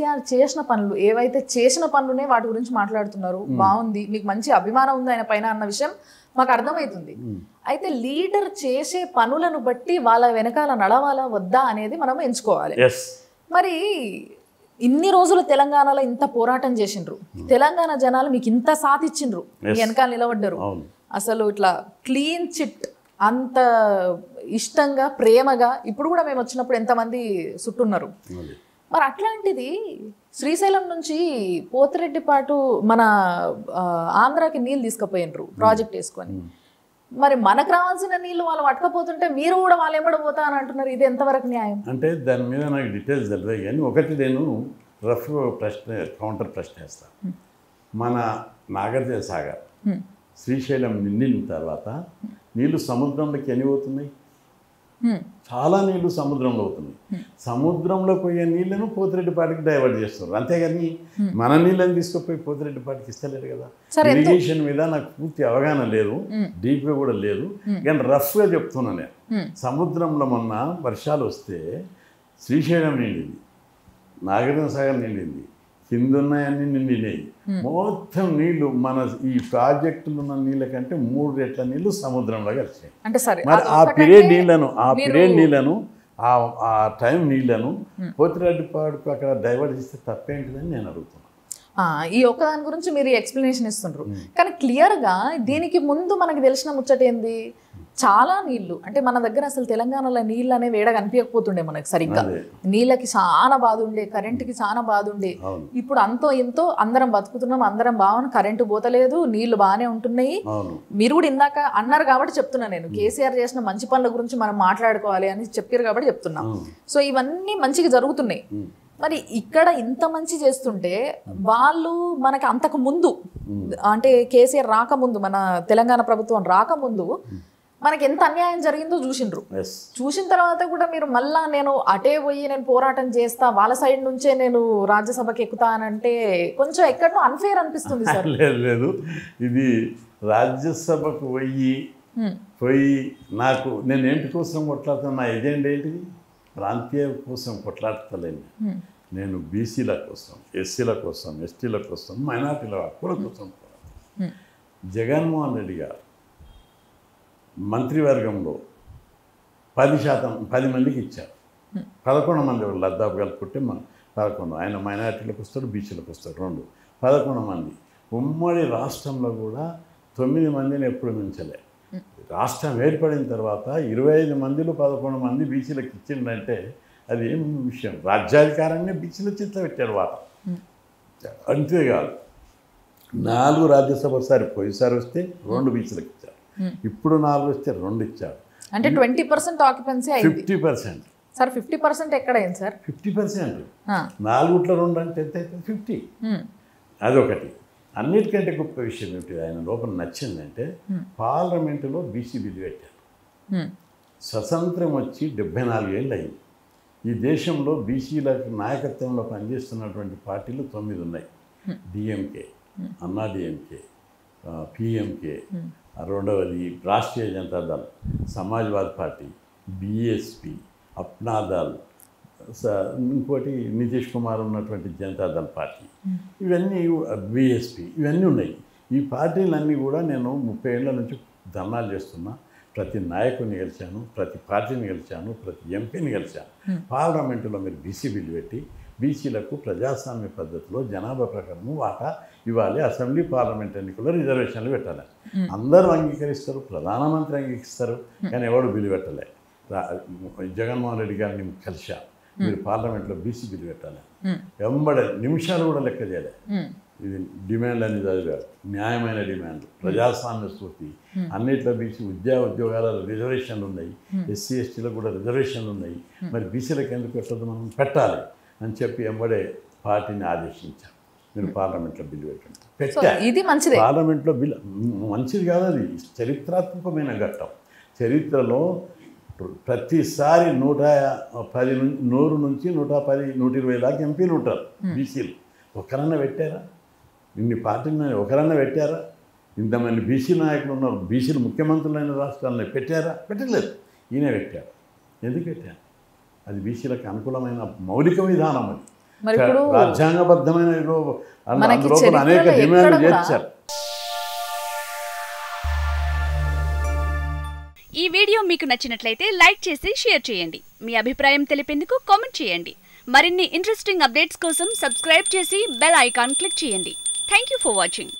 కేసీఆర్ చేసిన పనులు ఏవైతే చేసిన పనులునే వాటి గురించి మాట్లాడుతున్నారు, బాగుంది, మీకు మంచి అభిమానం ఉంది ఆయన పైన అన్న విషయం మాకు అర్థమవుతుంది. అయితే లీడర్ చేసే పనులను బట్టి వాళ్ళ వెనకాల నడవాలా వద్దా అనేది మనం ఎంచుకోవాలి. మరి ఇన్ని రోజులు తెలంగాణలో ఇంత పోరాటం చేసిండ్రు, తెలంగాణ జనాలు మీకు ఇంత సాథ్ ఇచ్చిండ్రు, మీ వెనకాల నిలబడ్డారు, అసలు ఇట్లా క్లీన్ చిట్ అంత ఇష్టంగా ప్రేమగా ఇప్పుడు కూడా మేము వచ్చినప్పుడు ఎంతమంది చుట్టున్నారు. మరి అట్లాంటిది శ్రీశైలం నుంచి పోతిరెడ్డిపాటు మన ఆంధ్రాకి నీళ్ళు తీసుకుపోయినరు ప్రాజెక్ట్ వేసుకొని, మరి మనకు రావాల్సిన నీళ్ళు వాళ్ళు పట్టకపోతుంటే మీరు కూడా వాళ్ళు ఎంబడిపోతా అని అంటున్నారు. ఇది ఎంతవరకు న్యాయం? అంటే దాని మీద నాకు డీటెయిల్స్ తెలియదు, కానీ ఒకటి నేను రఫ్ కౌంటర్ ప్రశ్న వేస్తాను. మన నాగార్జున సాగర్ శ్రీశైలం నిండిన తర్వాత నీళ్లు సముద్రంలోకి ఎన్ని పోతున్నాయి? చాలా నీళ్లు సముద్రంలో అవుతున్నాయి. సముద్రంలో పోయే నీళ్లను పోతిరెడ్డిపాటికి డైవర్ట్ చేస్తున్నారు, అంతేగాని మన నీళ్ళని తీసుకుపోయి పోతిరెడ్డిపాటికి ఇస్తలేరు కదా. ఇరిగేషన్ మీద నాకు పూర్తి అవగాహన లేదు, డీప్గా కూడా లేదు, కానీ రఫ్గా చెప్తున్నా నేను. సముద్రంలో మొన్న వర్షాలు వస్తే శ్రీశైలం నిండింది, నాగార్జున సాగర్ నిండింది, కిందున్నాయన్నీ నిండినాయి. మొత్తం నీళ్లు మన ఈ ప్రాజెక్టులు ఉన్న నీళ్ళ కంటే 3 రెట్ల నీళ్లు సముద్రంలో కలిసాయి. మరి ఆ పీరియడ్ నీళ్లను ఆ టైం నీళ్లను పోతిరెడ్డిపాడుకు అక్కడ డైవర్ట్ చేస్తే తప్పేంటిదని నేను అడుగుతున్నాను. ఈ ఒక్కదాని గురించి మీరు ఎక్స్ప్లెనేషన్ ఇస్తుండ్రు, కానీ క్లియర్గా దీనికి ముందు మనకు తెలిసిన ముచ్చట ఏంది? చాలా నీళ్లు అంటే మన దగ్గర అసలు తెలంగాణలో నీళ్ళు అనేవి ఏడ కనిపించకపోతుండే మనకు సరిగ్గా. నీళ్ళకి చాలా బాధ ఉండే, కరెంటుకి చాలా బాధ ఉండే. ఇప్పుడు అంతో ఎంతో అందరం బతుకుతున్నాం, అందరం బాగా, కరెంటు పోతలేదు, నీళ్లు బాగానే ఉంటున్నాయి. మీరు కూడా ఇందాక అన్నారు కాబట్టి చెప్తున్నా, నేను కేసీఆర్ చేసిన మంచి పనుల గురించి మనం మాట్లాడుకోవాలి అని చెప్పారు కాబట్టి చెప్తున్నా. సో ఇవన్నీ మంచిగా జరుగుతున్నాయి. మరి ఇక్కడ ఇంత మంచి చేస్తుంటే వాళ్ళు మనకి అంతకు ముందు అంటే కేసీఆర్ రాకముందు, మన తెలంగాణ ప్రభుత్వం రాకముందు మనకి ఎంత అన్యాయం జరిగిందో చూసిండ్రు. చూసిన తర్వాత కూడా మీరు మళ్ళా నేను అటే పోయి నేను పోరాటం చేస్తా, వాళ్ళ సైడ్ నుంచే నేను రాజ్యసభకి ఎక్కుతానంటే కొంచెం ఎక్కడో అన్ఫేర్ అనిపిస్తుంది సార్. లేదు, ఇది రాజ్యసభకు పోయి నాకు నేను ఏంటి కోసం కొట్లాడుతున్నా, నా ఎజెండా ఏంటిది? ప్రాంతీయ కోసం కొట్లాడతలేను నేను, బీసీల కోసం, ఎస్సీల కోసం, ఎస్టీల కోసం, మైనార్టీల హక్కుల కోసం. జగన్మోహన్ రెడ్డి గారు మంత్రివర్గంలో 10 మందికి ఇచ్చారు, 11 మంది లద్దాఖ్ కలుపుకుంటే 11, ఆయన మైనార్టీలకు వస్తాడు, బీసీలకు వస్తాడు 2, 11 మంది. ఉమ్మడి రాష్ట్రంలో కూడా 9 మందిని ఎప్పుడు మించలే. రాష్ట్రం ఏర్పడిన తర్వాత 25 మందిలో 11 మంది బీసీలకు ఇచ్చిందంటే అది ఏం విషయం? రాజ్యాధికారాన్ని బీసీల చేతిలో పెట్టాడు వాట. అంతేకాదు 4 రాజ్యసభ పోయిసారి వస్తే 2 బీసీలకు ఇచ్చారు, ఇప్పుడు 4 వస్తే 2 ఇచ్చారు. అంటే 20% ఆక్యుపెన్సీ అయింది. 50% సార్ 50% ఎక్కడైంది సార్? 50%. 4 2 అంటే ఎంత అవుతుంది? 50. అదొకటి. అన్నిటికంటే గొప్ప విషయం ఏమిటి ఆయన లోపల నచ్చిందంటే పార్లమెంటులో బీసీ బిల్లు పెట్టారు. స్వతంత్రం వచ్చి 74 ఏళ్ళు అయింది. ఈ దేశంలో బీసీల నాయకత్వంలో పనిచేస్తున్నటువంటి పార్టీలు 9 ఉన్నాయి. డిఎంకే, అన్నా డిఎంకే, పిఎంకే, రెండవది రాష్ట్రీయ జనతాదళ్, సమాజ్వాదీ పార్టీ, బీఎస్పీ, అప్నాదళ్, ఇంకోటి నితీష్ కుమార్ ఉన్నటువంటి జనతాదళ్ పార్టీ, ఇవన్నీ బీఎస్పీ, ఇవన్నీ ఉన్నాయి. ఈ పార్టీలన్నీ కూడా నేను 30 ఏళ్ల నుంచి ధర్నాలు చేస్తున్నా. ప్రతి నాయకుడిని గెలిచాను, ప్రతి పార్టీని గెలిచాను, ప్రతి ఎంపీని గెలిచాను. పార్లమెంటులో మీరు బీసీ బిల్లు పెట్టి బీసీలకు ప్రజాస్వామ్య పద్ధతిలో జనాభా ప్రకారం వాటా ఇవ్వాలి, అసెంబ్లీ పార్లమెంట్ ఎన్నికల్లో రిజర్వేషన్లు పెట్టాలి. అందరూ అంగీకరిస్తారు, ప్రధానమంత్రి అంగీకరిస్తారు, కానీ ఎవడు బిల్లు పెట్టలే. జగన్మోహన్ రెడ్డి గారిని కలిసా, మీరు పార్లమెంట్లో బీసీ బిల్లు పెట్టాలి, వెంబడే నిమిషాలు కూడా లెక్క చేయలే. ఇది డిమాండ్ అనేది చదివారు, న్యాయమైన డిమాండ్, ప్రజాస్వామ్య స్ఫూర్తి, అన్నిట్లో బీసీ ఉద్యోగాలలో రిజర్వేషన్లు ఉన్నాయి, ఎస్సీ ఎస్టీలకు కూడా రిజర్వేషన్లు ఉన్నాయి, మరి బీసీలకు ఎందుకు పెట్టద్దు, మనం పెట్టాలి అని చెప్పి వెంబడే పార్టీని ఆదేశించారు, మీరు పార్లమెంట్లో బిల్లు పెట్టండి. పెట్టారు. పార్లమెంట్లో బిల్లు మంచిది కాదు, అది చరిత్రాత్మకమైన ఘట్టం. చరిత్రలో ప్రతిసారి 100 నుంచి 110, 120 దాకా ఎంపీలు ఉంటారు బీసీలు. ఒకరన్నా పెట్టారా? ఇన్ని పార్టీలు ఒకరన్నా పెట్టారా? ఇంతమంది బీసీ నాయకులు ఉన్నారు, బీసీలు ముఖ్యమంత్రులైన రాష్ట్రాలను పెట్టారా? పెట్టలేదు. ఈయన పెట్టారు. ఎందుకు పెట్టారు? అది బీసీలకు అనుకూలమైన మౌలిక విధానం. అది మరి ఇప్పుడు రాజ్యాంగబద్ధమైన మనకి అందులో అనేక చరిత్రలో డిమాండ్లు ఎక్కడ కూడా- చేర్చారు. ఈ వీడియో మీకు నచ్చినట్లయితే లైక్ చేసి షేర్ చేయండి. మీ అభిప్రాయం తెలిపేందుకు కామెంట్ చేయండి. మరిన్ని ఇంట్రెస్టింగ్ అప్డేట్స్ కోసం సబ్స్క్రైబ్ చేసి బెల్ ఐకాన్ క్లిక్ చేయండి. Thank you for watching.